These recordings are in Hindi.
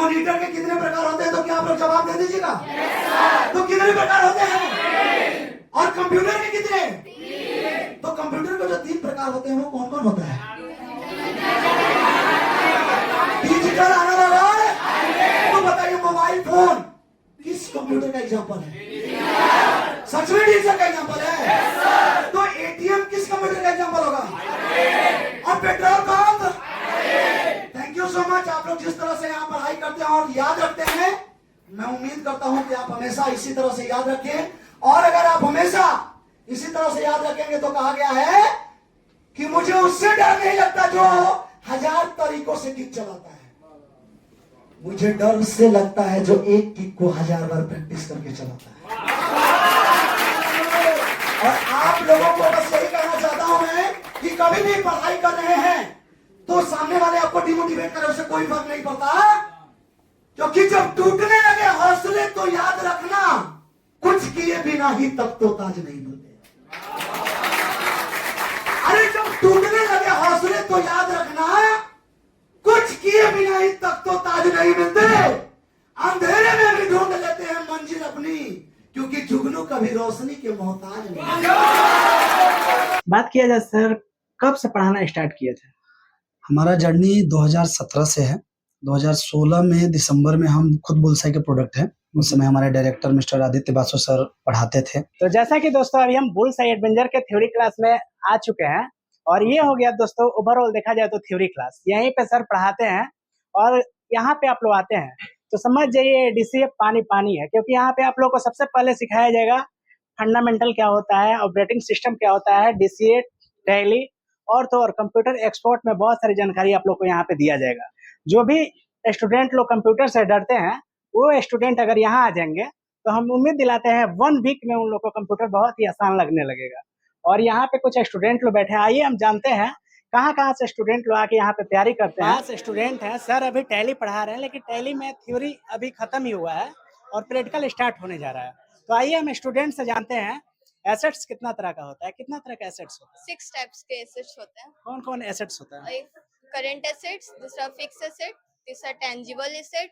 मॉनिटर के कितने प्रकार होते हैं, तो क्या आप लोग जवाब दे दीजिएगा? तो कितने प्रकार होते हैं? और कंप्यूटर के कितने? तो कंप्यूटर के जो 3 प्रकार होते हैं वो कौन कौन होता है? Digital analog. तो बताइए मोबाइल फोन किस कंप्यूटर का एग्जांपल है? सच में डिजिटल का एग्जांपल है। तो एटीएम किस कंप्यूटर का एग्जांपल होगा? और petrol pump. Thank you so much. आप लोग जिस तरह से यहाँ पढ़ाई करते हैं और याद रखते हैं, मैं उम्मीद करता हूं कि आप हमेशा इसी तरह से याद रखें। और अगर आप हमेशा इसी तरह से याद रखेंगे तो कहा गया है कि मुझे उससे डर नहीं लगता जो 1000 तरीकों से किक चलाता है, मुझे डर उससे लगता है जो एक किक को 1000 बार प्रैक्टिस करके चलाता है। और आप लोगों को बस यही कहना चाहता हूं मैं कि कभी भी पढ़ाई कर रहे हैं तो सामने वाले आपको डिमोटिवेट करे उससे कोई फर्क नहीं पड़ता, क्योंकि जब टूटने लगे हौसले तो याद रखना कुछ किए बिना ही तब तो ताज नहीं मिलते। अरे जब टूटने लगे हौसले तो याद रखना कुछ किए बिना ही तब तो ताज नहीं मिलते। अंधेरे में भी ढूंढ लेते हैं मंजिल अपनी, क्योंकि जुगनू कभी रोशनी के मोहताज नहीं। बात किया जाए सर, कब से पढ़ाना स्टार्ट किए थे? हमारा जर्नी 2017 से है। 2016 में दिसंबर में हम खुद बुलसाई के प्रोडक्ट हैं। उस समय हमारे director mister Aditya Basu sir पढ़ाते थे। तो जैसा कि दोस्तों अभी हम बुलसाई एडवेंचर के थ्योरी क्लास में आ चुके हैं और ये हो गया दोस्तों ओवरऑल देखा जाए तो थ्योरी क्लास। यहीं पे सर पढ़ाते हैं और यहाँ पे आप लोग आते हैं तो समझ जाइए डीसीए पानी पानी है, क्योंकि यहाँ पे आप लोग को सबसे पहले सिखाया जाएगा फंडामेंटल क्या होता है, ऑपरेटिंग सिस्टम क्या होता है, डीसीए, टैली और तो और कंप्यूटर एक्सपोर्ट में बहुत सारी जानकारी आप लोग को यहाँ पे दिया जाएगा। जो भी स्टूडेंट लोग कंप्यूटर से डरते हैं वो स्टूडेंट अगर यहाँ आ जाएंगे तो हम उम्मीद दिलाते हैं 1 वीक में उन लोग को कंप्यूटर बहुत ही आसान लगने लगेगा। और यहाँ पे कुछ स्टूडेंट लोग बैठे हैं, आइए हम जानते हैं कहाँ से स्टूडेंट लोग आके यहाँ पे तैयारी करते हैं। 5 स्टूडेंट हैं सर, अभी टैली पढ़ा रहे हैं, लेकिन टैली में थ्योरी अभी खत्म ही हुआ है और प्रैक्टिकल स्टार्ट होने जा रहा है। तो आइए हम स्टूडेंट से जानते हैं एसेट्स कितना तरह का होता है, कितना तरह का एसेट्स होता है? 6 टाइप्स के एसेट्स होते हैं। कौन कौन एसेट्स होता है? एक करंट एसेट्स, दूसरा फिक्स एसेट, तीसरा टेंजिबल एसेट,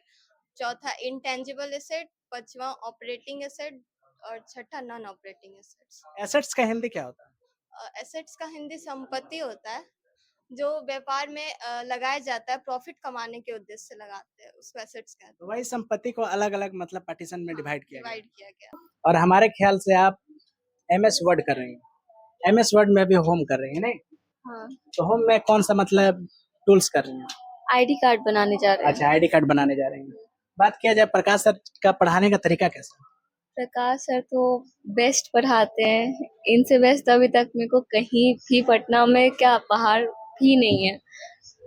चौथा इनटेंजिबल एसेट, पांचवा ऑपरेटिंग एसेट और छठा नॉन ऑपरेटिंग एसेट्स। एसेट्स का हिंदी क्या होता है? एसेट्स का हिंदी संपत्ति होता है जो व्यापार में लगाया जाता है, प्रॉफिट कमाने के उद्देश्य से लगाते हैं, उसको एसेट्स कहते तो वही संपत्ति को अलग अलग मतलब पार्टीशन में डिवाइड किया हैं, गया। डिवाइड किया गया। और हमारे ख्याल से आप एमएस वर्ड कर रही हैं, एमएस वर्ड में भी होम कर रही हैं नहीं? हाँ, तो होम में कौन सा मतलब टूल्स कर रही हैं? आईडी कार्ड बनाने जा रहे हैं। अच्छा, आईडी कार्ड बनाने जा रही हैं। बात किया जाए प्रकाश सर का पढ़ाने का तरीका कैसा है? प्रकाश सर तो बेस्ट पढ़ाते हैं, इनसे बेस्ट अभी तक मेरे को कहीं भी पटना में क्या बाहर भी नहीं है।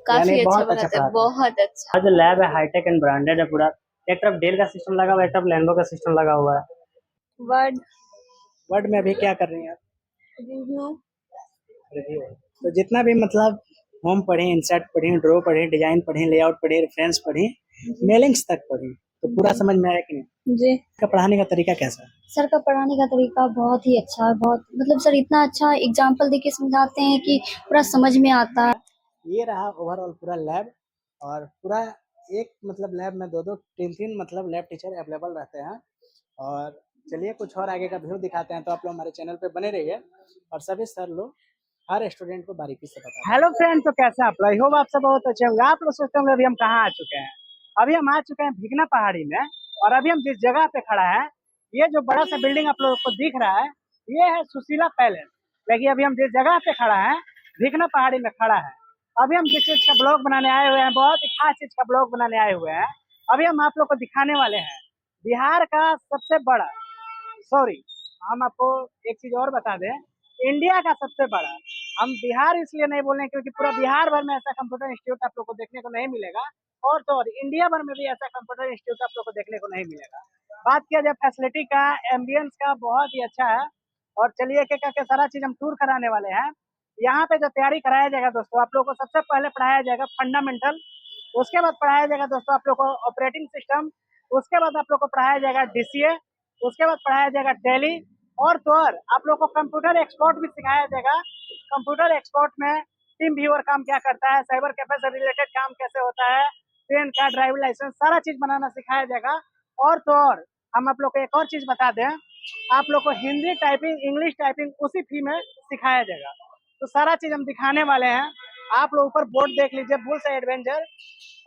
काफी यानी अच्छा बहुत अच्छा पढ़ाते हैं, पढ़ाते हैं। बहुत अच्छा। आज लैब है हाईटेक एंड ब्रांडेड है पूरा, एक तरफ डेल का सिस्टम लगा हुआ है, एक तरफ लेनोवो का सिस्टम लगा हुआ है। वर्ड वर्ड में अभी क्या कर रही हैं आप? Review review. तो जितना भी मतलब होम पढ़ी, इंसर्ट पढ़ी, ड्रॉ पढ़ी, डिजाइन पढ़ी, लेआउट पढ़ी, रेफरेंस पढ़ी, मेलिंग्स तक पढ़ी, तो पूरा समझ में आया कि नहीं? जी। का पढ़ाने का तरीका कैसा है? सर का पढ़ाने का तरीका बहुत ही अच्छा है, बहुत मतलब सर इतना अच्छा एग्जाम्पल देके समझाते हैं कि पूरा समझ में आता है। ये रहा ओवरऑल पूरा लैब और पूरा एक मतलब लैब में 2-2 3-3 मतलब लैब टीचर अवेलेबल रहते हैं। और चलिए कुछ और आगे का व्यू दिखाते हैं, तो आप लोग हमारे चैनल पे बने रहिए और सभी सर लोग हर स्टूडेंट को बारीकी से बताते हैं। हेलो फ्रेंड, तो कैसे आप लोग? होप आप सब बहुत अच्छे होंगे। आप लोग सोचते होंगे अभी हम कहाँ आ चुके हैं? अभी हम आ चुके हैं भिगना पहाड़ी में और अभी हम जिस जगह पे खड़ा है, ये जो बड़ा सा बिल्डिंग आप लोगों को दिख रहा है, ये है सुशीला पैलेस। लेकिन अभी हम जिस जगह पे खड़ा है भिगना पहाड़ी में खड़ा है, अभी हम जिस चीज का ब्लॉग बनाने आए हुए हैं, बहुत ही खास चीज का ब्लॉग बनाने आए हुए हैं। अभी हम आप लोग को दिखाने वाले हैं बिहार का सबसे बड़ा, सॉरी हम आपको एक चीज और बता दें, इंडिया का सबसे बड़ा। हम बिहार इसलिए नहीं बोल रहे क्योंकि पूरा बिहार भर में ऐसा कंप्यूटर इंस्टीट्यूट आप लोग को देखने को नहीं मिलेगा, और तो और इंडिया भर में भी ऐसा कंप्यूटर इंस्टीट्यूट आप लोग को देखने को नहीं मिलेगा। बात किया जाए फैसिलिटी का, एम्बियंस का, बहुत ही अच्छा है। और चलिए एक एक करके सारा चीज हम टूर कराने वाले हैं। यहाँ पे जो तैयारी कराया जाएगा दोस्तों, आप लोग को सबसे पहले पढ़ाया जाएगा फंडामेंटल, उसके बाद पढ़ाया जाएगा दोस्तों आप लोग को ऑपरेटिंग सिस्टम, उसके बाद आप लोग को पढ़ाया जाएगा डीसीए, उसके बाद पढ़ाया जाएगा टैली, और तो और आप लोग को कंप्यूटर एक्सपोर्ट भी सिखाया जाएगा। कंप्यूटर एक्सपोर्ट में टीम व्यूअर काम क्या करता है, साइबर कैफे से रिलेटेड काम कैसे होता है, पैन कार्ड, ड्राइविंग लाइसेंस, सारा चीज बनाना सिखाया जाएगा। और तो और हम आप लोग को एक और चीज बता दें, आप लोग को हिंदी टाइपिंग, इंग्लिश टाइपिंग उसी फी में सिखाया जाएगा। तो सारा चीज हम दिखाने वाले हैं। आप लोग ऊपर बोर्ड देख लीजिए, बुल्स एडवेंचर,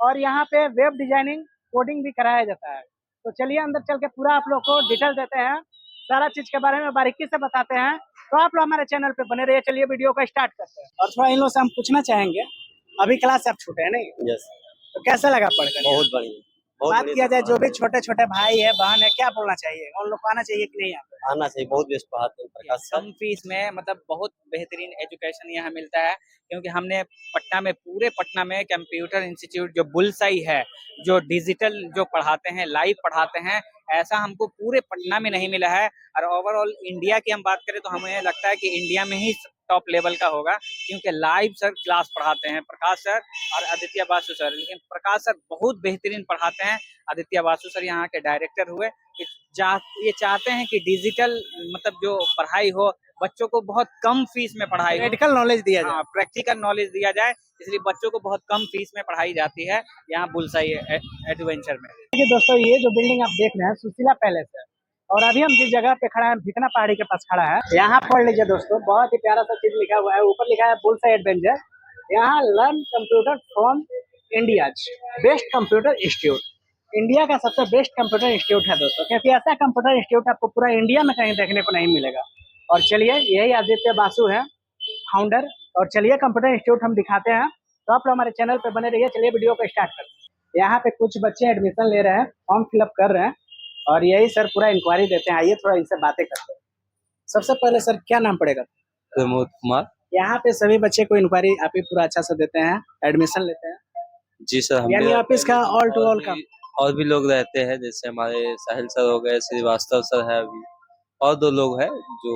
और यहाँ पे वेब डिजाइनिंग, कोडिंग भी कराया जाता है। तो चलिए अंदर चल के पूरा आप लोग को डिटेल देते हैं, सारा चीज के बारे में बारीकी से बताते हैं। तो आप लोग हमारे चैनल पे बने रहिए। चलिए वीडियो को स्टार्ट करते हैं। और थोड़ा इन लोग से हम पूछना चाहेंगे, अभी क्लास से आप छूटे हैं नहीं? यस, तो कैसा लगा पढ़कर? बहुत बढ़िया, बहुत बात बढ़िया किया जाए, से जो भी पढ़ाते छोटे छोटे भाई है, बहन है, क्या बोलना चाहिए? उन लोग को आना चाहिए कि नहीं यहाँ पे? हैं। आना चाहिए, बहुत बेस्ट पढ़ाते हैं प्रकाश सर। कम फीस में मतलब बहुत बेहतरीन एजुकेशन यहाँ मिलता है, क्योंकि हमने पटना में, पूरे पटना में कंप्यूटर इंस्टीट्यूट जो बुलसाई है, जो डिजिटल जो पढ़ाते हैं, लाइव पढ़ाते हैं, ऐसा हमको पूरे पटना में नहीं मिला है। और ओवरऑल इंडिया की हम बात करें तो हमें लगता है कि इंडिया में ही टॉप लेवल का होगा, क्योंकि लाइव सर क्लास पढ़ाते हैं, प्रकाश सर और आदित्य बासु सर। लेकिन प्रकाश सर बहुत बेहतरीन पढ़ाते हैं। आदित्य बासु सर यहाँ के डायरेक्टर हुए, ये चाहते हैं कि डिजिटल मतलब जो पढ़ाई हो, बच्चों को बहुत कम फीस में पढ़ाई हो, प्रैक्टिकल नॉलेज दिया जाए। हाँ, प्रैक्टिकल नॉलेज दिया जाए, इसलिए बच्चों को बहुत कम फीस में पढ़ाई जाती है यहाँ बुलसाई एडवेंचर में। देखिए दोस्तों, ये जो बिल्डिंग आप देख रहे हैं सुशीला पैलेस है, और अभी हम जिस जगह पे खड़ा है, भिकना पहाड़ी के पास खड़ा है, यहाँ पढ़ लीजिए दोस्तों, बहुत ही प्यारा सा चीज लिखा हुआ है। ऊपर लिखा है बुलसाई एडवेंचर। यहाँ learn computer from India best computer institute. India का सबसे बेस्ट कंप्यूटर इंस्टीट्यूट है दोस्तों, क्योंकि ऐसा कंप्यूटर इंस्टीट्यूट आपको पूरा इंडिया में कहीं देखने को नहीं मिलेगा। और चलिए, यही आदित्य बासु है, फाउंडर। और चलिए कंप्यूटर इंस्टीट्यूट हम दिखाते हैं। तो आप लोग हमारे चैनल पे बने रहिए। चलिए वीडियो को स्टार्ट करते हैं। यहाँ पे कुछ बच्चे एडमिशन ले रहे हैं, फॉर्म फिलअप कर रहे हैं, और यही सर पूरा इंक्वायरी देते हैं। आइए थोड़ा इनसे बातें करते हैं। सबसे पहले सर, क्या नाम पड़ेगा? प्रमोद कुमार। यहाँ पे सभी बच्चे को इंक्वायरी आप ही पूरा अच्छा से देते हैं, एडमिशन लेते हैं? जी सर, हम यानी ऑफिस का ऑल टू ऑल का? और भी लोग रहते हैं, जैसे हमारे साहिल सर हो गए, श्रीवास्तव सर है अभी, और 2 लोग हैं जो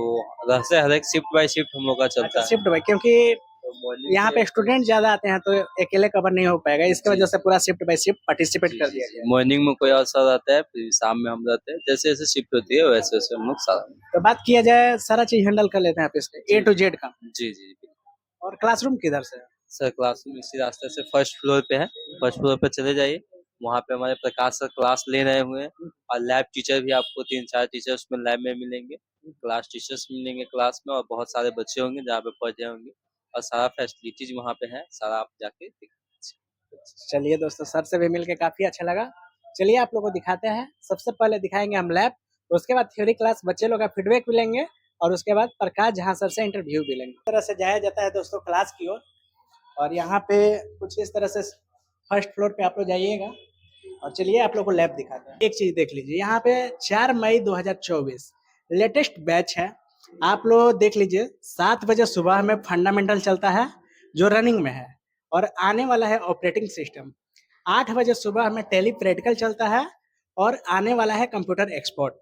रहते हैं। हर एक शिफ्ट बाय शिफ्ट हम लोग का चलता है। शिफ्ट भाई, क्योंकि तो morning यहाँ से पे स्टूडेंट ज्यादा आते हैं तो अकेले कवर नहीं हो पाएगा, इसकी वजह से पूरा शिफ्ट बाय शिफ्ट पार्टिसिपेट कर दिया गया। मॉर्निंग में कोई और सर आता है, फिर शाम में हम रहते हैं। जैसे जैसे शिफ्ट होती है वैसे वैसे हम लोग सारा। तो बात किया जाए, सारा चीज हैंडल कर लेते हैं ऑफिस में, A to Z का। जी जी। और क्लासरूम किधर से है? सर क्लासरूम इसी रास्ते से फर्स्ट फ्लोर पे है, फर्स्ट फ्लोर पे चले जाइए, वहाँ पे हमारे प्रकाश सर क्लास ले रहे हुए हैं। और लैब टीचर भी आपको 3-4 टीचर उसमें लैब में मिलेंगे, क्लास टीचर्स मिलेंगे क्लास में, और बहुत सारे बच्चे होंगे जहाँ पे पढ़ रहे होंगे, और सारा फैसिलिटीज वहाँ पे है, सारा आप जाके देख। चलिए दोस्तों, सर से भी मिलके काफी अच्छा लगा। चलिए आप लोग को दिखाते हैं। सबसे पहले दिखाएंगे हम लैब, उसके बाद थ्योरी क्लास, बच्चे लोग का फीडबैक भी लेंगे, और उसके बाद प्रकाश झा सर से इंटरव्यू भी लेंगे। इस तरह से जाया जाता है दोस्तों क्लास की ओर। और यहाँ पे कुछ इस तरह से फर्स्ट फ्लोर पे आप लोग जाइएगा। और चलिए आप लोग को लैब दिखाते हैं। एक चीज देख लीजिए, यहाँ पे 4 मई 2024 लेटेस्ट बैच है। आप लोग देख लीजिए, 7 बजे सुबह में फंडामेंटल चलता है जो रनिंग में है, और आने वाला है ऑपरेटिंग सिस्टम। 8 बजे सुबह में टेली प्रैक्टिकल चलता है, और आने वाला है कंप्यूटर एक्सपोर्ट।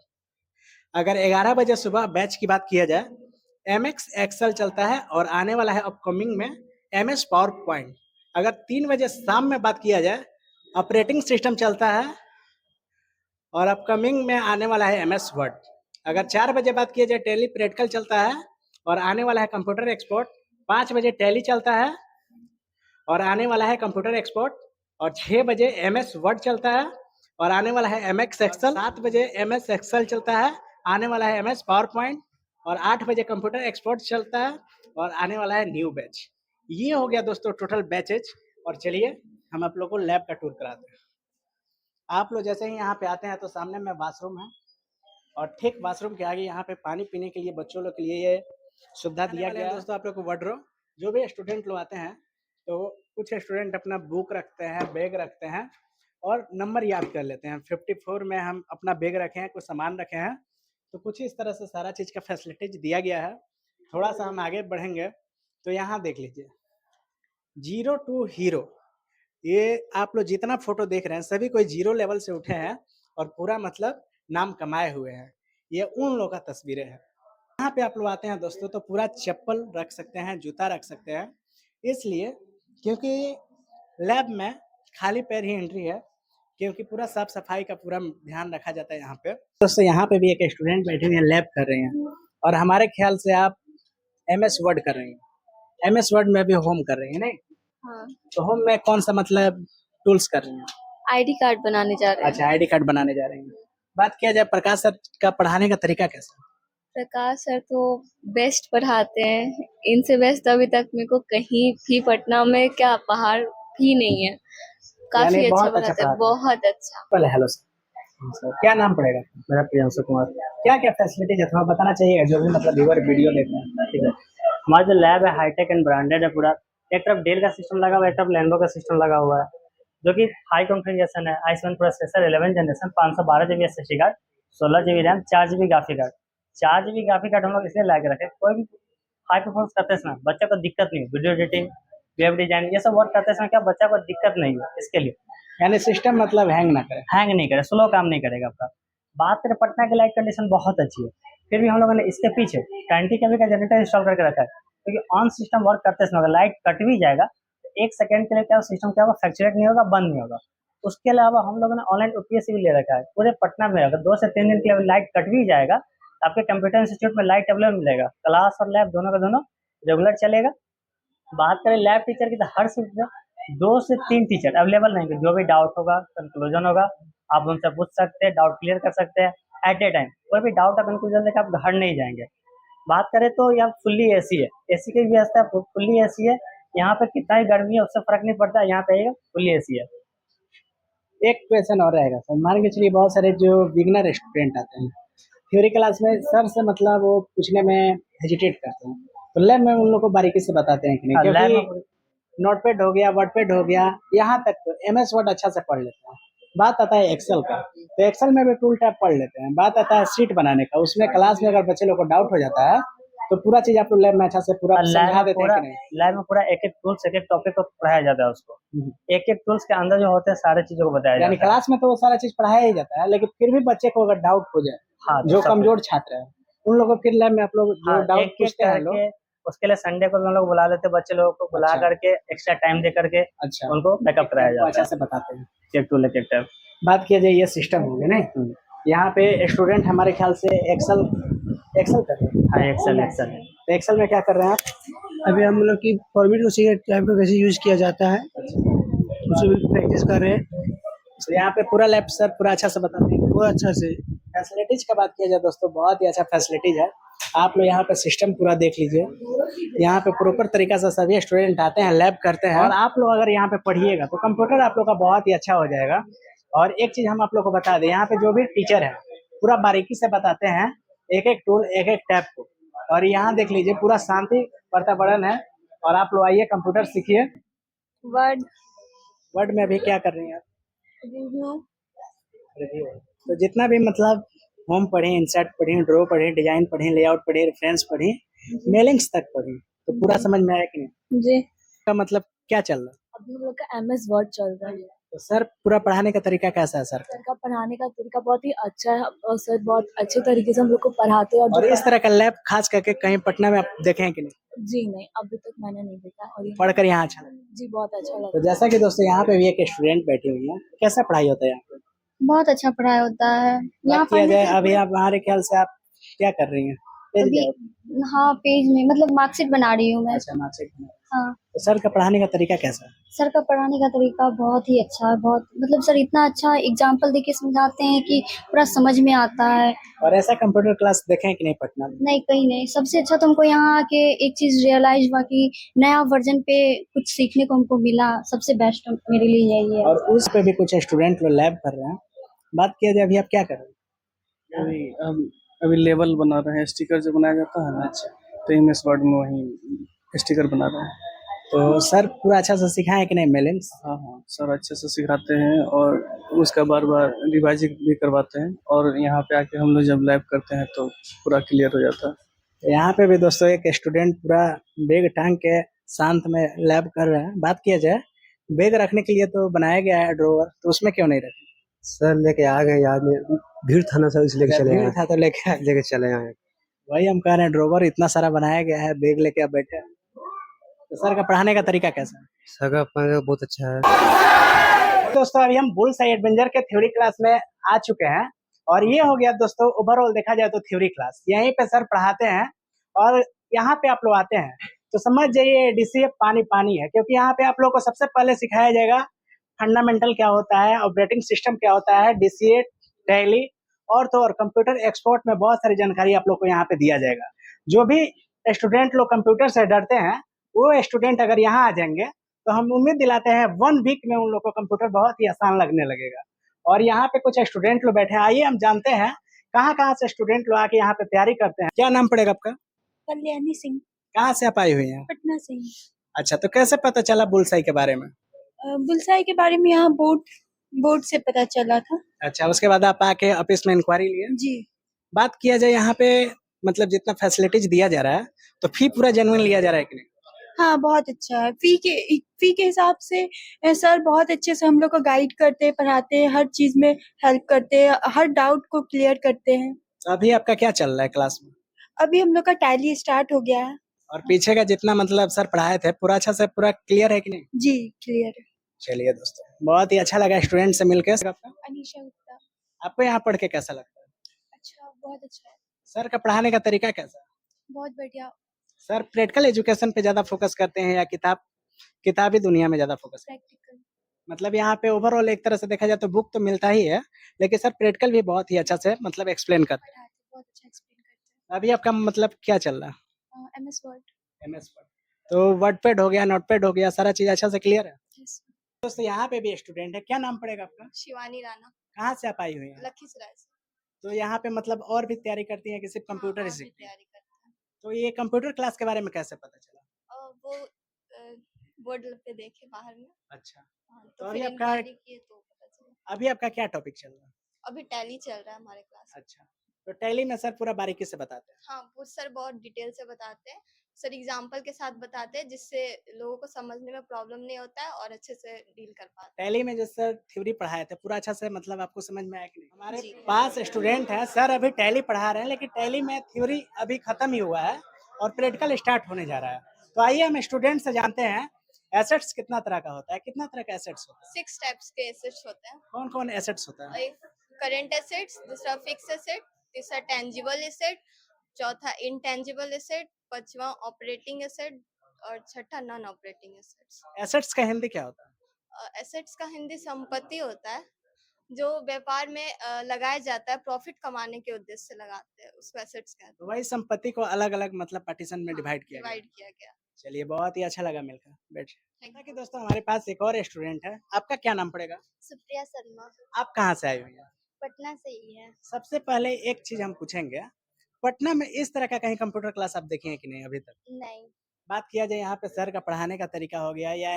अगर 11 बजे सुबह बैच की बात किया जाए, MX एक्सेल चलता है, और आने वाला है अपकमिंग में MS पावर पॉइंट। अगर 3 बजे शाम में बात किया जाए, ऑपरेटिंग सिस्टम चलता है, और अपकमिंग में आने वाला है MS वर्ड। अगर 4 बजे बात किया जाए, टेली प्रैक्टिकल चलता है, और आने वाला है कंप्यूटर एक्सपोर्ट। 5 बजे टेली चलता है, और आने वाला है कंप्यूटर एक्सपोर्ट। और 6 बजे MS वर्ड चलता है, और आने वाला है MX एक्सेल। 7 बजे MS एक्सेल चलता है, आने वाला है MS पावर पॉइंट। और 8 बजे कंप्यूटर एक्सपोर्ट चलता है, और आने वाला है न्यू बैच। ये हो गया दोस्तों टोटल बैचेज। और चलिए हम आप लोग को लैब का टूर कराते हैं। आप लोग जैसे ही यहाँ पे आते हैं तो सामने में वाशरूम है, और ठीक वाशरूम के आगे यहाँ पे पानी पीने के लिए बच्चों लोग के लिए ये सुविधा दिया गया है। दोस्तों आप लोग को वार्डरोब, जो भी स्टूडेंट लोग आते हैं, तो कुछ स्टूडेंट अपना बुक रखते हैं, बैग रखते हैं, और नंबर याद कर लेते हैं। 54 में हम अपना बैग रखे हैं, कुछ सामान रखे हैं। तो कुछ इस तरह से सारा चीज़ का फैसिलिटीज दिया गया है। थोड़ा सा हम आगे बढ़ेंगे तो यहाँ देख लीजिए, 0 to हीरो। ये आप लोग जितना फोटो देख रहे हैं, सभी कोई 0 लेवल से उठे हैं, और पूरा मतलब नाम कमाए हुए हैं। ये उन लोगों का तस्वीरें हैं। यहाँ पे आप लोग आते हैं दोस्तों, तो पूरा चप्पल रख सकते हैं, जूता रख सकते हैं, इसलिए क्योंकि लैब में खाली पैर ही एंट्री है, क्योंकि पूरा साफ सफाई का पूरा ध्यान रखा जाता है यहाँ पे। दोस्तों यहाँ पे भी एक स्टूडेंट बैठे हुए हैं, लैब कर रहे हैं, और हमारे ख्याल से आप MS वर्ड कर रहे हैं। MS वर्ड में भी होम कर रहे हैं नहीं? हाँ। तो होम में कौन सा मतलब टूल्स कर रही हैं? आईडी कार्ड बनाने जा रहे हैं। अच्छा, आईडी कार्ड बनाने जा रही हैं। बात किया जाए प्रकाश सर का पढ़ाने का तरीका कैसा है? प्रकाश सर तो बेस्ट पढ़ाते हैं। इनसे बेस्ट अभी तक मेरे को कहीं भी पटना में क्या बाहर भी नहीं है। काफी यानी अच्छा बहुत अच्छा पढ़ाते हैं, पढ़ाते हैं। बहुत अच्छा। पहले हेलो सर। सर क्या नाम पड़ेगा? मेरा प्रियांशु कुमार। क्या क्या फैसिलिटीज है थोड़ा बताना चाहिए जो भी मतलब व्यूअर वीडियो देख रहे हैं। ठीक है, हमारा जो लैब है हाईटेक एंड ब्रांडेड है पूरा। एक तरफ डेल का सिस्टम लगा हुआ है, एक तरफ लेनोवो का सिस्टम लगा हुआ है, जो कि हाई कॉन्फ़िगरेशन है। i7 processor 11 generation, 512 GB SSD card, 16 GB RAM, 4 GB graphic card. 4 GB graphic card हम लोग इसलिए ला के रखे, कोई भी हाई परफॉर्मेंस करते समय बच्चे को दिक्कत नहीं, वीडियो एडिटिंग, वेब डिजाइन ये सब वर्क करते समय क्या बच्चा को दिक्कत नहीं हो, इसके लिए यानी सिस्टम मतलब हैंग ना करे। हैंग नहीं करे, स्लो काम नहीं करेगा आपका। बात करें पटना की लाइट कंडीशन बहुत अच्छी है, फिर भी हम लोगों ने इसके पीछे 20 kV का जनरेटर इंस्टॉल करके रखा है, क्योंकि ऑन सिस्टम वर्क करते समय अगर लाइट कट भी जाएगा तो 1 सेकंड के लिए क्या सिस्टम क्या होगा, फ्लक्चुएट नहीं होगा, बंद नहीं होगा। उसके अलावा हम लोगों ने ऑनलाइन OPS भी ले रखा है पूरे पटना में। अगर 2 से 3 दिन के लिए लाइट कट भी जाएगा तो आपके कंप्यूटर इंस्टीट्यूट में लाइट अवेलेबल मिलेगा, क्लास और लैब दोनों का दोनों रेगुलर चलेगा। बात करें लैब टीचर की तो हर शिफ्ट में 2 से 3 टीचर अवेलेबल रहेंगे, जो भी डाउट होगा, कंक्लूजन होगा, आप उनसे पूछ सकते हैं, डाउट क्लियर कर सकते हैं एट ए टाइम। कोई भी डाउट या कंक्लूजन लेकर आप घर नहीं जाएंगे। बात करें तो यहाँ फुल्ली एसी है, एसी की व्यवस्था फुल्ली एसी है। यहाँ पे कितना ही गर्मी है उससे फर्क नहीं पड़ता, यहाँ पे फुल्ली एसी है। एक क्वेश्चन और रहेगा सर, मान के चलिए बहुत सारे जो बिगनर स्टूडेंट आते हैं थ्योरी क्लास में सर से मतलब वो पूछने में हेजिटेट करते हैं, तो लैब में उन लोग को बारीकी से बताते हैं कि नहीं? लैब क्योंकि में नोटपैड हो गया, वर्डपैड हो गया, यहाँ तक तो MS वर्ड अच्छा से पढ़ लेते हैं। बात आता है एक्सेल का, तो एक्सेल में भी टूल टैब पढ़ लेते हैं। बात आता है शीट बनाने का, उसमें क्लास में अगर बच्चे लोग को डाउट हो जाता है तो पूरा चीज आप लोग लैब में अच्छा से पूरा समझा देते हैं कि नहीं? लैब में पूरा एक एक टूल्स एक एक टॉपिक को पढ़ाया जाता है उसको, एक एक टूल्स के अंदर जो होते हैं सारे चीजों को बताया यानी जाता है। क्लास में तो वो सारा चीज पढ़ाया ही जाता है, लेकिन फिर भी बच्चे को अगर डाउट हो जाए, हाँ, तो जो सब कमजोर छात्र है उन लोगों को फिर लैब में आप लोग जो हाँ, डाउट एक एक पूछते हैं लोग। करके उसके लिए संडे को हम लोग बुला लेते हैं, बच्चे लोगों को बुला अच्छा। करके एक्स्ट्रा टाइम दे करके अच्छा, उनको बैकअप कराया वो जाता अच्छा है, से बताते हैं। एक टूल एक टाइप। बात किया जाए ये सिस्टम हो गया नहीं, यहाँ पे स्टूडेंट हमारे ख्याल से एक्सेल कर रहे हैं। हाँ, एक्सेल तो एक्सेल में क्या कर रहे हैं आप? अभी हम लोग की फॉर्मेट उसी टाइप का कैसे यूज किया जाता है उसे प्रैक्टिस कर रहे हैं। तो यहाँ पे पूरा लैब सर पूरा अच्छा से बताते हैं। बहुत अच्छा से फैसिलिटीज का बात किया जाए दोस्तों, बहुत ही अच्छा फैसिलिटीज है। आप लोग यहाँ पे सिस्टम पूरा देख लीजिए, यहाँ पे प्रॉपर तरीका से सभी स्टूडेंट आते हैं, लैब करते हैं, और आप लोग अगर यहाँ पे पढ़िएगा तो कंप्यूटर आप लोग का बहुत ही अच्छा हो जाएगा। और एक चीज हम आप लोग को बता दें, यहाँ पे जो भी टीचर है पूरा बारीकी से बताते हैं, एक एक टूल एक एक टैब को। और यहाँ देख लीजिए पूरा शांति वातावरण है, और आप लोग आइए कंप्यूटर सीखिए। वर्ड में अभी क्या कर रही हैं आप? रिव्यू। तो जितना भी मतलब होम पढ़े, इंसर्ट पढ़े, ड्रॉ पढ़े, डिजाइन पढ़े, लेआउट पढ़े, रेफरेंस पढ़े, मेलिंग्स तक पढ़े, तो पूरा समझ में आया कि नहीं? जी, का मतलब क्या चल रहा है? अभी हम लोग का MS वर्ड चल रहा है। तो सर पूरा पढ़ाने का तरीका कैसा है सर? सर का पढ़ाने का तरीका बहुत ही अच्छा है, और सर बहुत अच्छे तरीके से हम लोग को पढ़ाते हैं। और इस तरह का लैब खास करके कहीं पटना में आप देखे हैं कि नहीं? जी नहीं, अभी तक मैंने नहीं देखा। और पढ़कर यहाँ अच्छा लगा? जी बहुत अच्छा लगा। तो जैसा कि दोस्तों यहाँ पे भी एक स्टूडेंट बैठी हुई है, कैसा पढ़ाई होता है यहाँ पे? बहुत अच्छा पढ़ाई होता है यहाँ बात किया जाए अभी आप हमारे ख्याल से आप क्या कर रही हैं? अभी हाँ, पेज में मतलब मार्कशीट बना रही हूँ मैं। अच्छा, मार्कशीट बना रही हैं। हाँ, तो सर का पढ़ाने का तरीका कैसा है? सर का पढ़ाने का तरीका बहुत ही अच्छा है। बहुत मतलब सर इतना अच्छा एग्जाम्पल देके समझाते हैं कि पूरा समझ में आता है। और ऐसा कंप्यूटर क्लास देखे हैं कि नहीं पटना में? नहीं, कहीं नहीं। सबसे अच्छा तो हमको यहाँ आके एक चीज रियलाइज हुआ कि नया वर्जन पे कुछ सीखने को हमको मिला। सबसे बेस्ट मेरे लिए यही है। और उस पे भी कुछ स्टूडेंट लोग लैब कर रहे हैं। बात किया जाए अभी आप क्या कर रहे हैं? अभी लेवल बना रहे हैं, स्टिकर जो बनाया जाता है ना, तो MS वर्ड में वही स्टिकर बना रहे हैं। तो सर पूरा अच्छा से सिखाए कि नहीं मेलिंग्स? हाँ सर अच्छे से सिखाते हैं और उसका बार बार रिवाइज भी करवाते हैं, और यहाँ पे आके हम लोग जब लैब करते हैं तो पूरा क्लियर हो जाता है। तो यहाँ पे भी दोस्तों एक स्टूडेंट पूरा बैग टांग के शांत में लैब कर रहे हैं। बात किया जाए बैग रखने के लिए तो बनाया गया है ड्रॉवर, तो उसमें क्यों नहीं रखे? सर लेके आ गए, याद में भीड़ था ना सर, इसलिए लेके चले भीड़ आए। था तो लेके चले आए। वही हम कह रहे हैं, ड्रॉवर इतना सारा बनाया गया है, बैग लेके आप बैठे हैं। तो सर का पढ़ाने का तरीका कैसा है? सर का पढ़ाने का बहुत अच्छा है। दोस्तों अभी हम बुल साई एडवेंचर के थ्योरी क्लास में आ चुके हैं, और ये हो गया दोस्तों ओवरऑल देखा जाए तो थ्योरी क्लास। यहीं पे सर पढ़ाते हैं, और यहाँ पे आप लोग आते हैं तो समझ जाइए DCF पानी पानी है, क्योंकि यहाँ पे आप लोग को सबसे पहले सिखाया जाएगा फंडामेंटल क्या होता है, ऑपरेटिंग सिस्टम क्या होता है, डीसीए, टैली और तो और कंप्यूटर एक्सपोर्ट में बहुत सारी जानकारी आप लोग को यहाँ पे दिया जाएगा। जो भी स्टूडेंट लोग कंप्यूटर से डरते हैं, वो स्टूडेंट अगर यहाँ आ जाएंगे तो हम उम्मीद दिलाते हैं 1 वीक में उन लोग को कंप्यूटर बहुत ही आसान लगने लगेगा। और यहाँ पे कुछ स्टूडेंट लोग बैठे हैं, आइए हम जानते हैं कहाँ से स्टूडेंट लोग आके यहाँ पे तैयारी करते हैं। क्या नाम पड़ेगा आपका? कल्याणी सिंह, कहाँ से आप आई हुई हैं? पटना से ही। अच्छा, तो कैसे पता चला बुलसाई के बारे में? बुलसाई के बारे में यहाँ बोर्ड से पता चला था। अच्छा, उसके बाद आप आके ऑफिस में इंक्वायरी लिए? जी। बात किया जाए यहाँ पे मतलब जितना फैसिलिटीज दिया जा रहा है, तो फी पूरा जेन्युइन लिया जा रहा है कि नहीं? हाँ, बहुत अच्छा है। फी के हिसाब से सर बहुत अच्छे से हम लोग को गाइड करते हैं, पढ़ाते हैं, हर चीज में हेल्प करते हैं, हर डाउट को क्लियर करते हैं। तो अभी आपका क्या चल रहा है क्लास में? अभी हम लोग का टैली स्टार्ट हो गया है। और पीछे का जितना मतलब सर पढ़ाए थे पूरा अच्छा से पूरा क्लियर है कि नहीं? जी, क्लियर है। चलिए दोस्तों, बहुत ही अच्छा लगा स्टूडेंट से मिलकर। आपका? अनीशा गुप्ता। आपको यहाँ पढ़ के कैसा लगता है? अच्छा, बहुत अच्छा है। सर का पढ़ाने का तरीका कैसा है? बहुत बढ़िया। सर प्रैक्टिकल एजुकेशन पे ज्यादा फोकस करते हैं या किताबी दुनिया में ज्यादा फोकस? प्रैक्टिकल। मतलब यहाँ पे ओवरऑल एक तरह से देखा जाए तो बुक तो मिलता ही है, लेकिन सर प्रैक्टिकल भी बहुत ही अच्छा से मतलब एक्सप्लेन करते हैं। बहुत अच्छा एक्सप्लेन करते अभी आपका मतलब क्या चल रहा है? हैं। MS word. MS word. तो वर्डपैड हो गया, नोटपैड हो गया, सारा चीज अच्छा से क्लियर है? यस। दोस्तों यहाँ पे भी स्टूडेंट है, क्या नाम पड़ेगा आपका? शिवानी राणा, कहाँ से आप आई हुई हैं? लखीसराय से। तो यहाँ पे मतलब और भी तैयारी करती हैं कि सिर्फ कंप्यूटर ही और भी सीखती हैं? तैयारी करते हैं। तो ये कंप्यूटर क्लास के बारे में कैसे पता चला? वो बोर्ड पे देखे बाहर में। अच्छा, हाँ, तो तो अभी फिर आपका इंक्वायरी किए तो पता चला। अभी आपका क्या टॉपिक चल रहा है? अभी टैली चल रहा है हमारे क्लास में। अच्छा, तो टैली में सर पूरा बारीकी से बताते हैं? हाँ, वो सर बहुत डिटेल से बताते हैं। सर एग्जाम्पल के साथ बताते हैं जिससे लोगों को समझने में प्रॉब्लम नहीं होता है और अच्छे से डील कर पाते टैली में जो सर थ्योरी पढ़ाए थे पूरा अच्छा से मतलब आपको समझ में आया कि नहीं? हमारे जी। पास स्टूडेंट है, सर अभी टैली पढ़ा रहे हैं, लेकिन टैली में थ्योरी अभी खत्म ही हुआ है और प्रैक्टिकल स्टार्ट होने जा रहा है। तो आइए हम स्टूडेंट से जानते हैं एसेट्स कितना तरह का होता है, कितना तरह का एसेट्स होता है? 6 टाइप्स के एसेट्स होते हैं। कौन कौन एसेट्स होता है? एक करंट एसेट्स, दूसरा फिक्स एसेट, तीसरा टेंजिबल एसेट, चौथा इनटेंजिबल एसेट, पांचवा ऑपरेटिंग एसेट और छठा नॉन ऑपरेटिंग एसेट्स। एसेट्स का हिंदी क्या होता है? एसेट्स का हिंदी संपत्ति होता है जो व्यापार में लगाया जाता है, प्रॉफिट कमाने के उद्देश्य से लगाते हैं, उसको एसेट्स कहते तो वही संपत्ति को अलग अलग मतलब पार्टीशन में डिवाइड किया गया। डिवाइड किया गया। चलिए, बहुत ही अच्छा लगा मिलकर। बैठ Thank कि दोस्तों हमारे पास एक और स्टूडेंट है, आपका क्या नाम पड़ेगा? सुप्रिया शर्मा, आप कहाँ से आई हुई हैं? पटना से ही है। सबसे पहले एक चीज हम पूछेंगे, पटना में इस तरह का कहीं कंप्यूटर क्लास आप देखे हैं कि नहीं अभी तक? नहीं। बात किया जाए यहाँ पे सर का पढ़ाने का तरीका हो गया या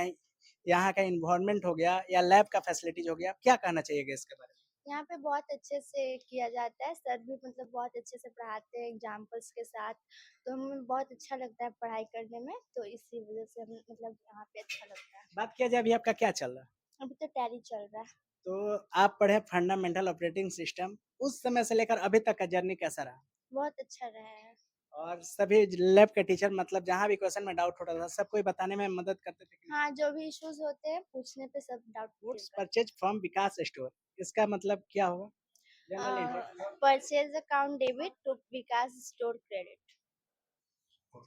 यहाँ का इन्वायरमेंट हो गया या लैब का फैसिलिटीज हो गया, क्या कहना चाहिएगा इसके बारे में? यहाँ पे बहुत अच्छे से किया जाता है, सर भी मतलब बहुत अच्छे से पढ़ाते हैं एग्जाम्पल्स के साथ, तो हमें बहुत अच्छा लगता है पढ़ाई करने में, तो इसी वजह से हमें मतलब यहाँ पे अच्छा लगता है। बात किया जाए अभी आपका क्या चल रहा है? अभी तो टैली चल रहा है। तो आप पढ़े फंडामेंटल ऑपरेटिंग सिस्टम, उस समय से लेकर अभी तक का जर्नी कैसा रहा? बहुत अच्छा रहा है। और सभी लैब के टीचर मतलब जहाँ भी क्वेश्चन में डाउट होता था सब कोई बताने में मदद करते थे कि नहीं? हाँ, जो भी इश्यूज होते हैं पूछने पे सब doubt goods purchase from Vikas store, इसका मतलब क्या होगा? General introduction. Purchase account debit to Vikas store credit.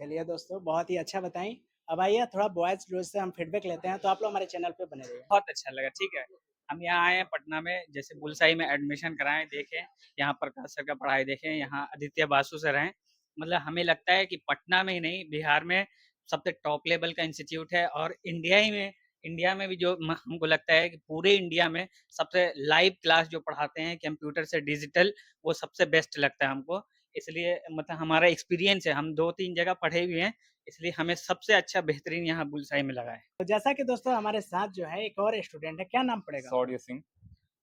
चलिए दोस्तों, बहुत ही अच्छा बताई। अब आइए थोड़ा बॉयज रोज से हम फीडबैक लेते हैं, तो आप लोग हमारे चैनल पे बने रहिए। बहुत अच्छा लगा। ठीक है, हम यहाँ आए हैं पटना में, जैसे बुलसाई में एडमिशन कराएं, देखें यहाँ प्रकाश सर का पढ़ाई देखें, यहाँ आदित्य बासु सर हैं। मतलब हमें लगता है कि पटना में ही नहीं, बिहार में सबसे टॉप लेवल का इंस्टीट्यूट है और इंडिया में भी जो हमको लगता है कि पूरे इंडिया में सबसे लाइव क्लास जो पढ़ाते हैं कंप्यूटर से डिजिटल, वो सबसे बेस्ट लगता है हमको। इसलिए मतलब हमारा एक्सपीरियंस है, हम 2-3 जगह पढ़े हुए हैं, इसलिए हमें सबसे अच्छा बेहतरीन यहाँ बुलसाई में लगा है। तो जैसा कि दोस्तों हमारे साथ जो है एक और स्टूडेंट है, क्या नाम पड़ेगा? सौर्य सिंह।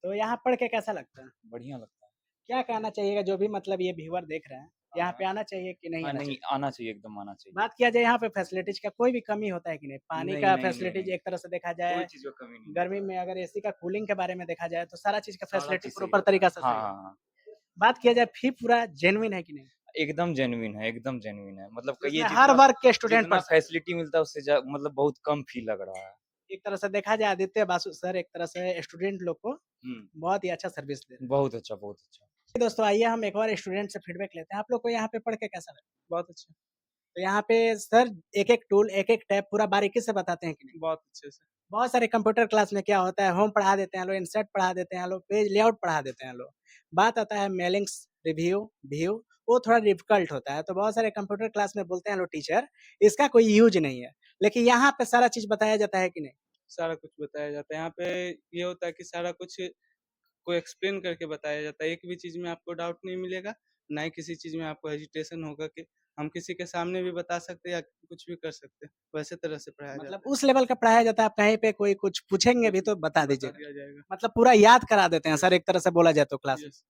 तो यहाँ पढ़ के कैसा लगता है? बढ़िया लगता है। क्या कहना चाहिएगा जो भी मतलब ये व्यूअर देख रहे हैं, यहाँ पे आना चाहिए कि नहीं आना नहीं, चाहिए? आना चाहिए, एकदम आना चाहिए। बात किया जाए यहाँ पे फैसिलिटीज का कोई भी कमी होता है कि नहीं? पानी नहीं, का नहीं, फैसिलिटीज नहीं। एक तरह से देखा कोई जाए, चीज़ का कमी नहीं। गर्मी में अगर एसी का कूलिंग के बारे में देखा जाए तो सारा चीज का सारा फैसिलिटी चीज़ सही प्रॉपर है। तरीका से हाँ, सही है। हाँ, हाँ। बात किया जाए फी पूरा जेन्युइन है कि नहीं? एकदम जेन्युइन है, एकदम जेन्युइन है। मतलब ये इसमें हर वर्ग के स्टूडेंट जितना पढ़ सकते फैसिलिटी मिलता है उससे मतलब बहुत कम फी लग रहा है। हैं। एक तरह से देखा जाए आदित्य बासु सर एक तरह से स्टूडेंट लोग को हुँ, बहुत ही अच्छा सर्विस दे रहे हैं। बहुत अच्छा, बहुत अच्छा। दोस्तों आइए हम एक और स्टूडेंट से फीडबैक लेते हैं, आप लोग को यहाँ पे पढ़ के कैसा लगा? बहुत अच्छा, तो यहाँ पे सर एक-एक टूल, एक-एक टैब पूरा बारीकी से बताते हैं कि नहीं? बहुत अच्छे से। बहुत सारे कंप्यूटर क्लास में क्या होता है, होम पढ़ा देते हैं लोग, इंसर्ट पढ़ा देते हैं लोग, पेज लेआउट पढ़ा देते हैं लोग। बात आता है मेलिंग्स, रिव्यू, व्यू, वो थोड़ा डिफिकल्ट होता है। तो बहुत सारे कंप्यूटर क्लास में बोलते हैं लोग टीचर इसका कोई यूज नहीं है, लेकिन यहाँ पे सारा चीज बताया जाता है कि नहीं? सारा कुछ बताया जाता है यहाँ पे। ये होता है कि सारा कुछ को एक्सप्लेन करके बताया जाता है। एक भी चीज़ में आपको डाउट नहीं मिलेगा, ना ही किसी चीज़ में आपको हेजिटेशन होगा कि हम किसी के सामने भी बता सकते हैं या कुछ भी कर सकते हैं। वैसे तरह से पढ़ाया मतलब जाता उस लेवल का पढ़ाया जाता है, आप कहीं पे कोई कुछ पूछेंगे भी तो बता है, दीजिएगा। दिया जाएगा। मतलब पूरा याद करा देते हैं सर, एक तरह से बोला जाए तो क्लास में। यस।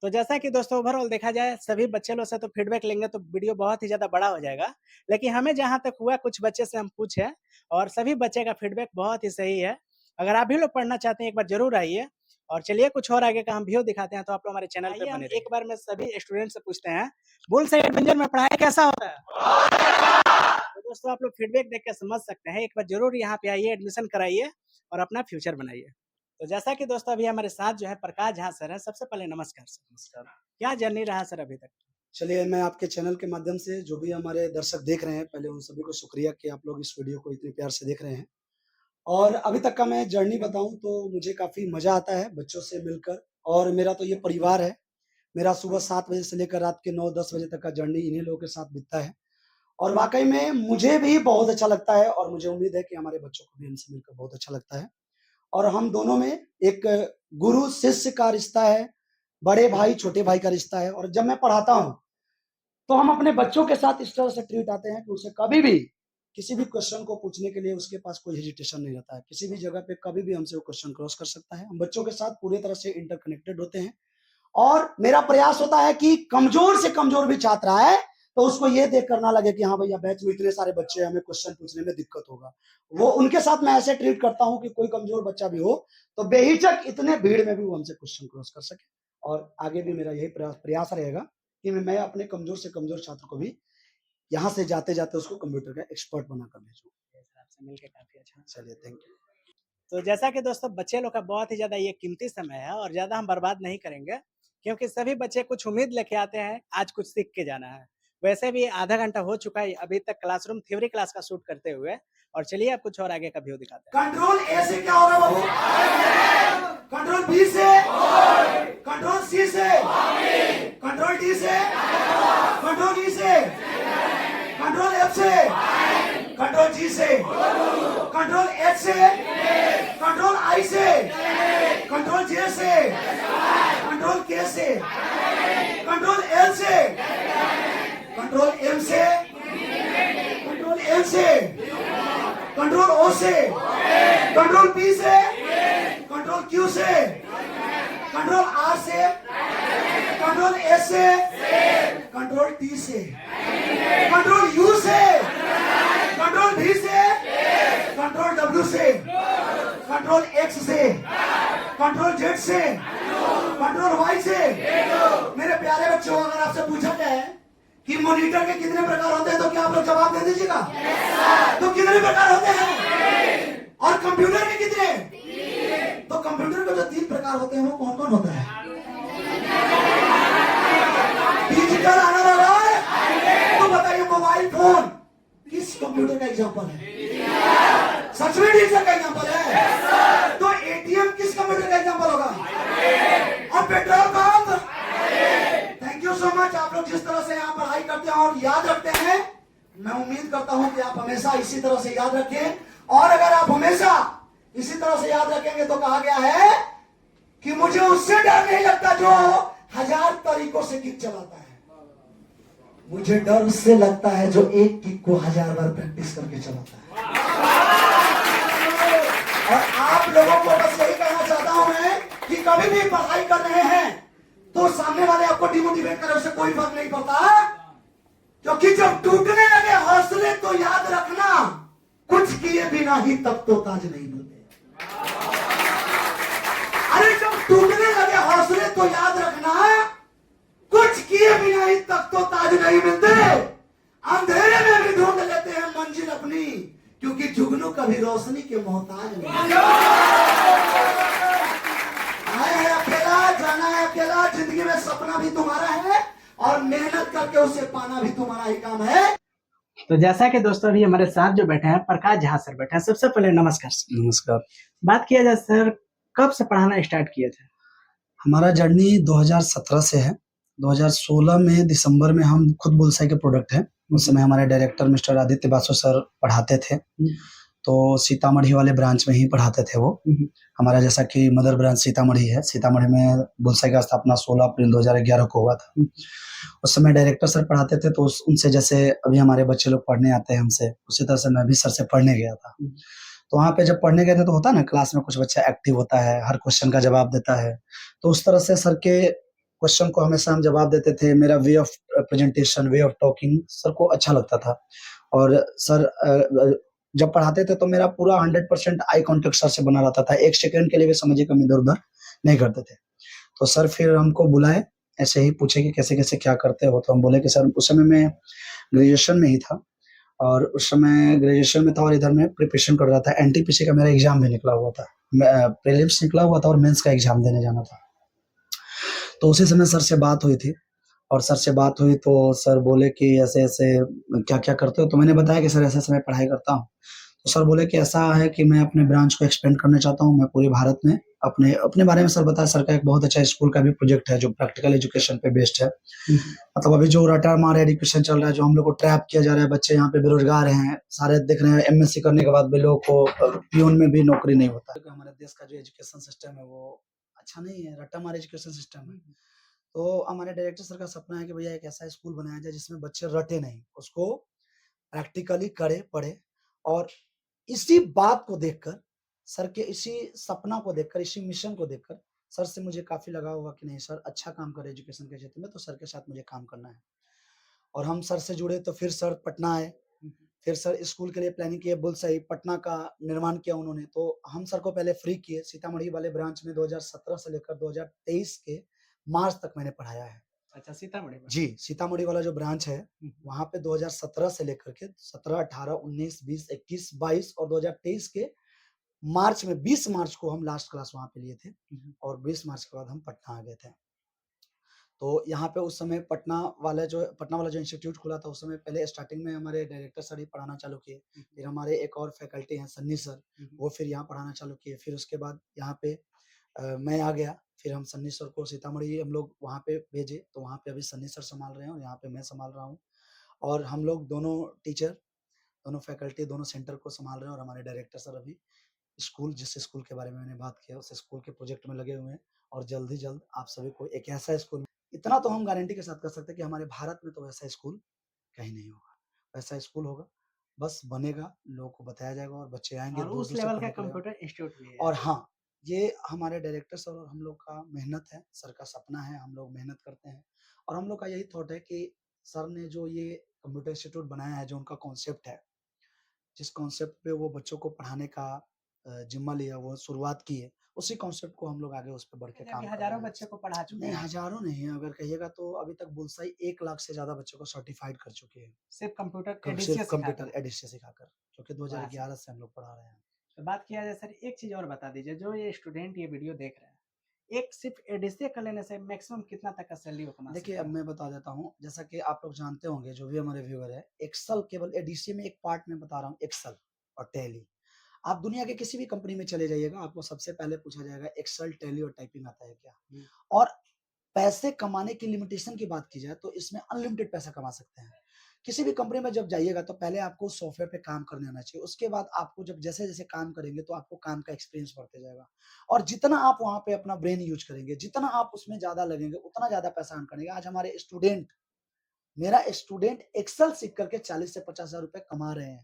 तो जैसा कि दोस्तों ओवरऑल देखा जाए, सभी बच्चे लोग से तो फीडबैक लेंगे तो वीडियो बहुत ही ज़्यादा बड़ा हो जाएगा। लेकिन हमें जहाँ तक हुआ कुछ बच्चे से हम पूछे और सभी बच्चे का फीडबैक बहुत ही सही है। अगर आप भी लोग पढ़ना चाहते हैं एक बार ज़रूर आइए। और चलिए कुछ और आगे का हम व्यू दिखाते हैं, तो आप लोग हमारे चैनल पे बने रहिए। एक बार मैं सभी स्टूडेंट से पूछते हैं, बुलसाइड एडवेंचर में पढ़ाई कैसा होता है? तो दोस्तों आप लोग फीडबैक देख के समझ सकते हैं। एक बार ज़रूर यहाँ पे आइए, एडमिशन कराइए और अपना फ्यूचर बनाइए। तो जैसा कि दोस्तों अभी हमारे साथ जो है प्रकाश झा सर हैं। सबसे पहले नमस्कार सर। नमस्कार। क्या जर्नी रहा सर अभी तक? चलिए, मैं आपके चैनल के माध्यम से जो भी हमारे दर्शक देख रहे हैं, पहले उन सभी को शुक्रिया कि आप लोग इस वीडियो को इतने प्यार से देख रहे हैं। और अभी तक का मैं जर्नी बताऊं तो मुझे काफ़ी मज़ा आता है बच्चों से मिलकर, और मेरा तो ये परिवार है। मेरा सुबह 7 बजे से लेकर रात के 9-10 बजे तक का जर्नी इन्हीं लोगों के साथ बीतता है। और वाक़ई में मुझे भी बहुत अच्छा लगता है और मुझे उम्मीद है कि हमारे बच्चों को भी हमसे मिलकर बहुत अच्छा लगता है। और हम दोनों में एक गुरु-शिष्य का रिश्ता है, बड़े भाई-छोटे भाई का रिश्ता है। और जब मैं पढ़ाता हूँ, तो हम अपने बच्चों के साथ इस तरह से ट्रीट आते हैं कि उसे कभी भी किसी भी क्वेश्चन को पूछने के लिए उसके पास कोई हेजिटेशन नहीं रहता है। किसी भी जगह पे कभी भी हमसे वो क्वेश्चन क्रॉस कर सकता है। हम बच्चों के साथ पूरी तरह से इंटरकनेक्टेड होते हैं। और मेरा प्रयास होता है कि कमज़ोर से कमज़ोर भी छात्र आए, तो उसको ये देख कर ना लगे कि हाँ भैया बैच में इतने सारे बच्चे हैं, हमें क्वेश्चन पूछने में दिक्कत होगा। वो उनके साथ मैं ऐसे ट्रीट करता हूँ कि कोई कमज़ोर बच्चा भी हो, तो बेहिचक इतने भीड़ में भी वो हमसे क्वेश्चन क्रॉस कर सके। और आगे भी मेरा यही प्रयास रहेगा कि मैं अपने कमज़ोर से कमज़ोर छात्र को भी यहाँ से जाते-जाते उसको कंप्यूटर का एक्सपर्ट बनाकर भेजूँ। आपसे मिलके काफ़ी अच्छा। चलिए, थैंक यू। तो जैसा कि दोस्तों बच्चे लोग का बहुत ही ज़्यादा ये कीमती समय है और ज़्यादा हम बर्बाद नहीं करेंगे, क्योंकि सभी बच्चे कुछ उम्मीद लेके आते हैं, आज कुछ सीख के जाना है। वैसे भी आधा घंटा हो चुका है अभी तक क्लासरूम थ्योरी क्लास का शूट करते हुए। और चलिए अब कुछ और आगे का व्यू दिखाते हैं। कंट्रोल ए से क्या होगा बाबू? कंट्रोल बी से, कंट्रोल सी से, कंट्रोल डी से, कंट्रोल ई से, कंट्रोल एफ से, कंट्रोल जी से, कंट्रोल एच से, कंट्रोल आई से, कंट्रोल जे से, कंट्रोल के से, कंट्रोल एल से, कंट्रोल एम से, कंट्रोल एन से, कंट्रोल ओ से, कंट्रोल पी से, कंट्रोल क्यू से, कंट्रोल आर से, कंट्रोल एस से, कंट्रोल टी से, कंट्रोल यू से, कंट्रोल भी से, कंट्रोल डब्ल्यू से, कंट्रोल एक्स से, कंट्रोल जेड से, कंट्रोल वाई से। मेरे प्यारे बच्चों, अगर आपसे पूछा जाए कि मॉनिटर के कितने प्रकार होते हैं, तो क्या आप लोग जवाब दे दीजिएगा? तो कितने प्रकार होते हैं? और कंप्यूटर के कितने? तो कंप्यूटर के जो 3 प्रकार होते हैं वो कौन कौन होता है? डिजिटल एनालॉग है। तो बताइए, मोबाइल फोन किस कंप्यूटर का एग्जांपल है? सच में डिजिटल का एग्जांपल है। तो एटीएम किस कंप्यूटर का एग्जांपल होगा? और petrol pump. Thank you so much. आप लोग जिस तरह से यहाँ पढ़ाई करते हैं और याद रखते हैं, मैं उम्मीद करता हूं कि आप हमेशा इसी तरह से याद रखें। और अगर आप हमेशा इसी तरह से याद रखेंगे तो कहा गया है कि मुझे उससे डर नहीं लगता जो 1000 तरीकों से किक चलाता है, मुझे डर उससे लगता है जो एक किक को 1000 बार प्रैक्टिस करके चलाता है। और आप लोगों को बस यही कहना चाहता हूं मैं कि कभी भी पढ़ाई कर रहे हैं तो सामने वाले आपको डिमोटिवेट करे, उससे कोई फर्क नहीं पड़ता। क्योंकि जब टूटने लगे हौसले तो याद रखना, कुछ किए बिना ही तब तो ताज नहीं मिलते। अरे जब टूटने लगे हौसले तो याद रखना, कुछ किए बिना ही तब तो ताज नहीं मिलते। अंधेरे में भी ढूंढ लेते हैं मंजिल अपनी, क्योंकि जुगनू कभी रोशनी के मोहताज नहीं। आए हैं अकेला, जाना है अकेला। जिंदगी में सपना भी तुम्हारा है और मेहनत करके उसे पाना भी तुम्हारा ही काम है। तो जैसा कि दोस्तों अभी हमारे साथ जो बैठे हैं प्रकाश झा सर बैठे हैं, सबसे पहले नमस्कार सर। नमस्कार। बात किया जाए सर, कब से पढ़ाना स्टार्ट किए थे? हमारा जर्नी 2017 से है। 2016 में दिसंबर में हम खुद बुलसाई के प्रोडक्ट हैं। उस समय हमारे director mister Aditya Basu sir पढ़ाते थे। तो सीतामढ़ी वाले ब्रांच में ही पढ़ाते थे वो। हमारा जैसा कि मदर ब्रांच सीतामढ़ी है, सीतामढ़ी में बुलसाई का स्थापना 16 अप्रैल 2011 को हुआ था। उस समय डायरेक्टर सर पढ़ाते थे, तो उनसे जैसे अभी हमारे बच्चे लोग पढ़ने आते हैं हमसे, उसी तरह से मैं भी सर से पढ़ने गया था। तो वहाँ पे जब पढ़ने गए थे तो होता है ना, क्लास में कुछ बच्चा एक्टिव होता है, हर क्वेश्चन का जवाब देता है। तो उस तरह से सर के क्वेश्चन को हमेशा हम जवाब देते थे। मेरा way of presentation, way of talking sir को अच्छा लगता था। और सर जब पढ़ाते थे तो मेरा पूरा 100% आई कॉन्टेक्ट सर से बना रहता था। 1 सेकंड के लिए भी समझिए कम इधर-उधर नहीं करते थे। तो सर फिर हमको बुलाए, ऐसे ही पूछे कि कैसे-कैसे क्या करते हो? तो हम बोले कि सर उस समय मैं ग्रेजुएशन में ही था, और उस समय ग्रेजुएशन में था और इधर मैं प्रिपरेशन कर रहा था। एनटीपीसी का मेरा एग्जाम भी निकला हुआ था। प्रीलिम्स निकला हुआ था और मेंस का एग्जाम देने जाना था। तो उसी समय सर से बात हुई थी, और सर से बात हुई तो सर बोले कि ऐसे-ऐसे क्या-क्या करते हो? तो मैंने बताया कि सर ऐसे-ऐसे मैं पढ़ाई करता हूँ। तो सर बोले कि ऐसा है कि मैं अपने ब्रांच को एक्सपेंड करना चाहता हूँ, मैं पूरे भारत में अपने बारे में सर बताया। सर का एक बहुत अच्छा स्कूल का भी प्रोजेक्ट है जो प्रैक्टिकल एजुकेशन पे बेस्ड है। मतलब अभी जो रटा-मार एजुकेशन चल रहा है, जो हम लोग को ट्रैप किया जा रहा है, बच्चे यहाँ पे बेरोजगार हैं, सारे देख रहे हैं एमएससी करने के बाद भी लोगों को पियून में भी नौकरी नहीं होता है। हमारे देश का जो एजुकेशन सिस्टम है वो अच्छा नहीं है, रट्टा-मार एजुकेशन सिस्टम है। तो हमारे डायरेक्टर सर का सपना है कि भैया एक ऐसा स्कूल बनाया जाए जिसमें बच्चे रटे नहीं, उसको प्रैक्टिकली करे, पढ़े। और इसी बात को देखकर, सर के इसी सपना को देखकर, इसी मिशन को देखकर सर से मुझे काफ़ी लगाव हुआ कि नहीं सर अच्छा काम कर रहे हैं एजुकेशन के क्षेत्र में, तो सर के साथ मुझे काम करना है। और हम सर से जुड़े तो फिर सर पटना आए, फिर सर स्कूल के लिए प्लानिंग किए, बुलसाई पटना का निर्माण किया उन्होंने। तो हम सर को पहले फ्री किए, सीतामढ़ी वाले ब्रांच में 2017 से लेकर 2023 के मार्च तक मैंने पढ़ाया है। अच्छा, सीतामढ़ी में? जी, सीतामढ़ी वाला जो ब्रांच है, वहाँ पे 2017 से लेकर के 17, 18, 19, 20, 21, 22 और 2023 के मार्च में 20 मार्च को हम लास्ट क्लास वहाँ पे लिए थे, और 20 मार्च के बाद हम पटना आ गए थे। तो यहाँ पे उस समय पटना वाला जो इंस्टीट्यूट खुला था, उस समय पहले स्टार्टिंग में हमारे डायरेक्टर सर ही पढ़ाना चालू किए। फिर हमारे एक और फैकल्टी हैं सन्नी सर, वो फिर यहाँ पढ़ाना चालू किए। फिर उसके बाद यहाँ पे मैं आ गया, फिर हम सन्नी सर को सीतामढ़ी हम लोग वहाँ पे भेजे, तो वहाँ पे अभी सन्नी सर संभाल रहे हैं और यहाँ पे मैं संभाल रहा हूँ। और हम लोग दोनों टीचर, दोनों फैकल्टी, दोनों सेंटर को संभाल रहे हैं। और हमारे डायरेक्टर सर अभी जिस स्कूल के बारे में मैंने बात किया, उस स्कूल के प्रोजेक्ट में लगे हुए हैं, और जल्द ही जल्द आप सभी को एक ऐसा स्कूल, इतना तो हम गारंटी के साथ कर सकते हैं कि हमारे भारत में तो वैसा स्कूल कहीं नहीं होगा। वैसा स्कूल होगा, बस बनेगा, लोगों को बताया जाएगा और बच्चे आएँगे और उस दूर-दूर से लेवल का पढ़ने के लिए। कंप्यूटर इंस्टीट्यूट भी है। और हाँ, ये हमारे डायरेक्टर सर और हम लोग का मेहनत है, सर का सपना है, हम लोग मेहनत करते हैं। और हम लोग का यही थॉट है कि सर ने जो ये कंप्यूटर इंस्टीट्यूट बनाया है, जो उनका कॉन्सेप्ट है, जिस कॉन्सेप्ट पे वो बच्चों को पढ़ाने का ज़िम्मा लिया, वो शुरुआत की है, उसी कॉन्सेप्ट को हम लोग आगे उस पे बढ़ के काम अभी कर रहे हज़ारों हैं। बच्चे को पढ़ा चुके नहीं, हैं। हज़ारों नहीं, अगर कहिएगा तो अभी तक बुलसाई 1 लाख से ज़्यादा बच्चों को सर्टिफ़ाइड कर चुके हैं। सिर्फ कंप्यूटर सिर्फ एडीसीए कंप्यूटर सिखाकर। एडिशन सिखाकर, जो कि 2011 से हम लोग पढ़ा रहे हैं। तो बात किया जाए सर, एक चीज़ और बता दीजिए, जो ये स्टूडेंट ये वीडियो देख रहे हैं, एक सिर्फ एडीसीए कर लेने से मैक्सिमम कितना तक का सैलरी वो कमा सकते देखिए, हैं? अब मैं बता देता हूँ, जैसा कि आप लोग जानते होंगे, जो भी हमारे व्यूअर है, एक्सेल केवल एडीसीए में एक पार्ट में बता रहा हूँ, एक्सेल और टैली। आप दुनिया के किसी भी कंपनी में चले जाइएगा, आपको सबसे पहले पूछा जाएगा एक्सेल, टैली और टाइपिंग आता है क्या? और पैसे कमाने की लिमिटेशन की बात की जाए तो इसमें अनलिमिटेड पैसा कमा सकते हैं। किसी भी कंपनी में जब जाइएगा तो पहले आपको सॉफ्टवेयर पे काम करने आना चाहिए। उसके बाद आपको जब जैसे-जैसे काम करेंगे तो आपको काम का एक्सपीरियंस बढ़ते जाएगा। और जितना आप वहाँ पे अपना ब्रेन यूज़ करेंगे, जितना आप उसमें ज़्यादा लगेंगे, उतना ज़्यादा पैसा अर्न करेंगे। आज हमारे मेरा स्टूडेंट एक्सेल सीख करके 40 से 50,000 रुपए कमा रहे हैं।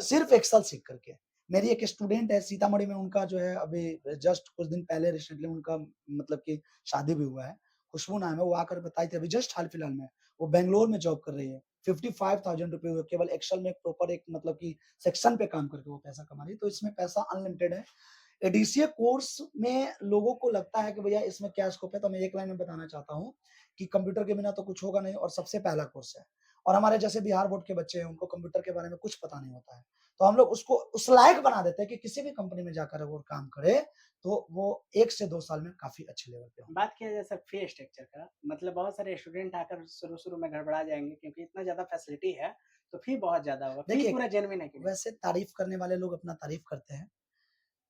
सिर्फ एक्सेल सीख करके। मेरी एक स्टूडेंट है सीतामढ़ी में, उनका जो है अभी जस्ट कुछ दिन पहले रिसेंटली उनका मतलब कि शादी भी हुआ है। खुशबू नाम है, वो आकर बताई थी अभी जस्ट हाल-फिलहाल में। वो बैंगलोर में जॉब कर रही है। 55,000 रुपए वो केवल एक्सेल में प्रॉपर एक मतलब कि सेक्शन पे काम करके वो पैसा कमा रही है। तो इसमें पैसा अनलिमिटेड है। एडीसीए कोर्स में लोगों को लगता है कि भैया इसमें क्या स्कोप है, तो मैं एक लाइन में बताना चाहता हूँ कि कंप्यूटर के बिना तो कुछ होगा नहीं, और सबसे पहला कोर्स है। और हमारे जैसे बिहार बोर्ड के बच्चे हैं, उनको कंप्यूटर के बारे में कुछ पता नहीं होता है। तो हम लोग उसको उस लायक बना देते हैं कि किसी भी कंपनी में जाकर अगर वो काम करे, तो वो 1 से 2 साल में काफ़ी अच्छे लेवल पे हो। बात किया जाए सर फी स्ट्रक्चर का, मतलब बहुत सारे स्टूडेंट आकर शुरू-शुरू में गड़बड़ा जाएँगे क्योंकि इतना ज़्यादा फैसिलिटी है, तो फी बहुत ज्यादा होगा, फी देखिए, पूरा जेन्युइन है कि नहीं? वैसे तारीफ करने वाले लोग अपना तारीफ करते हैं।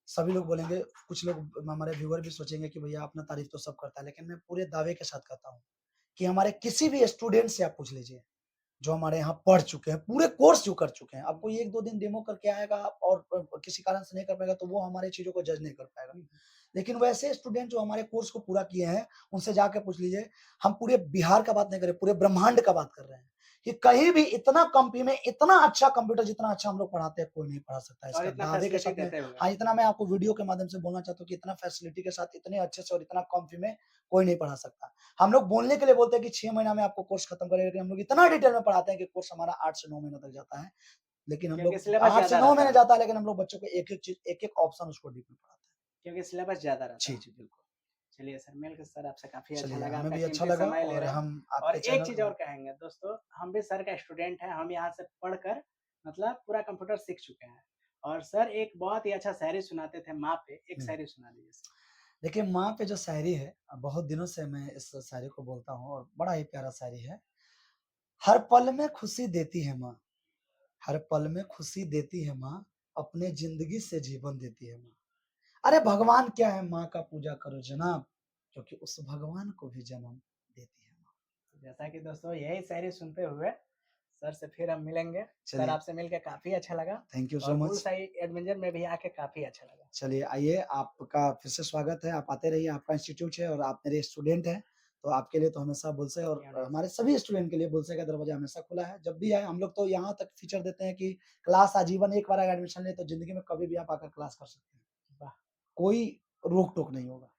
सभी लोग बोलेंगे, कुछ लोग हमारे व्यूअर भी सोचेंगे कि भैया अपना तारीफ तो सब करता है, लेकिन मैं पूरे दावे के साथ कहता हूँ कि हमारे किसी भी स्टूडेंट से आप पूछ लीजिए जो हमारे यहाँ पढ़ चुके हैं, पूरे कोर्स जो कर चुके हैं। अब कोई 1-2 दिन डेमो करके आएगा और किसी कारण से नहीं कर पाएगा, तो वो हमारी चीज़ों को जज नहीं कर पाएगा। लेकिन वैसे स्टूडेंट जो हमारे कोर्स को पूरा किए हैं, उनसे जाके पूछ लीजिए। हम पूरे बिहार का बात नहीं कर रहे, पूरे ब्रह्मांड का बात कर रहे हैं कि कहीं भी इतना कम फी में इतना अच्छा कंप्यूटर जितना अच्छा हम लोग पढ़ाते हैं, कोई नहीं पढ़ा सकता है। और इसका इतना दावे के फैसिलिटी साथ में देते हुए। हाँ, इतना मैं आपको वीडियो के माध्यम से बोलना चाहता हूँ कि इतना फैसिलिटी के साथ, इतने अच्छे से और इतना कम फी में कोई नहीं पढ़ा सकता। हम लोग बोलने के लिए बोलते हैं कि 6 महीना में आपको कोर्स खत्म करेंगे, लेकिन हम लोग इतना डिटेल में पढ़ाते हैं कि कोर्स हमारा 8 से 9 महीने तक जाता है। लेकिन हम क्योंकि लोग सिलेबस 8 से ज्यादा 9 रहता महीने है, जाता है, लेकिन हम लोग बच्चों को एक-एक चीज़, एक-एक ऑप्शन उसको डीप में पढ़ाते हैं। क्योंकि सिलेबस ज्यादा रहता जी, है। जी, बिल्कुल। चलिए सर, मिलकर सर आपसे काफी अच्छा चलिए, लगा, हमें आपका भी अच्छा कीमती लगा समय ले और रहे हैं। हम और आपके एक चैनल चीज को और कहेंगे दोस्तों, हम भी सर का स्टूडेंट हैं, हम यहाँ से पढ़कर मतलब पूरा कंप्यूटर सीख चुके हैं। और सर एक बहुत ही अच्छा शायरी सुनाते थे माँ पे, एक हुँ। शायरी सुना दीजिए सर। देखिए, माँ पे जो शायरी है, बहुत दिनों से मैं इस शायरी को बोलता हूँ और बड़ा ही प्यारा शायरी है। हर पल में खुशी देती है माँ, हर पल में खुशी देती है माँ, अपने ज़िंदगी से जीवन देती है माँ। अरे भगवान क्या है, माँ का पूजा करो जनाब, क्योंकि उस भगवान को भी जन्म देती है माँ। जैसा कि दोस्तों यही शायरी सुनते हुए सर से फिर हम मिलेंगे। सर चलिए, आपसे मिलकर काफी अच्छा लगा थैंक यू सो और मच। बुलसाई एडवेंचर में भी आके काफी अच्छा लगा। चलिए, आइए, आपका फिर से स्वागत है, आप आते रहिए, आपका इंस्टीट्यूट है और आप मेरे स्टूडेंट हैं, तो आपके लिए तो हमेशा बुलसे और हमारे सभी स्टूडेंट के लिए बुलसे का दरवाज़ा हमेशा खुला है। जब भी आए, हम लोग तो यहाँ तक फीचर देते हैं कि क्लास आजीवन, एक बार अगर एडमिशन लें तो ज़िंदगी में कभी भी आप आकर क्लास कर सकते हैं। वाह! कोई रोक-टोक नहीं होगा।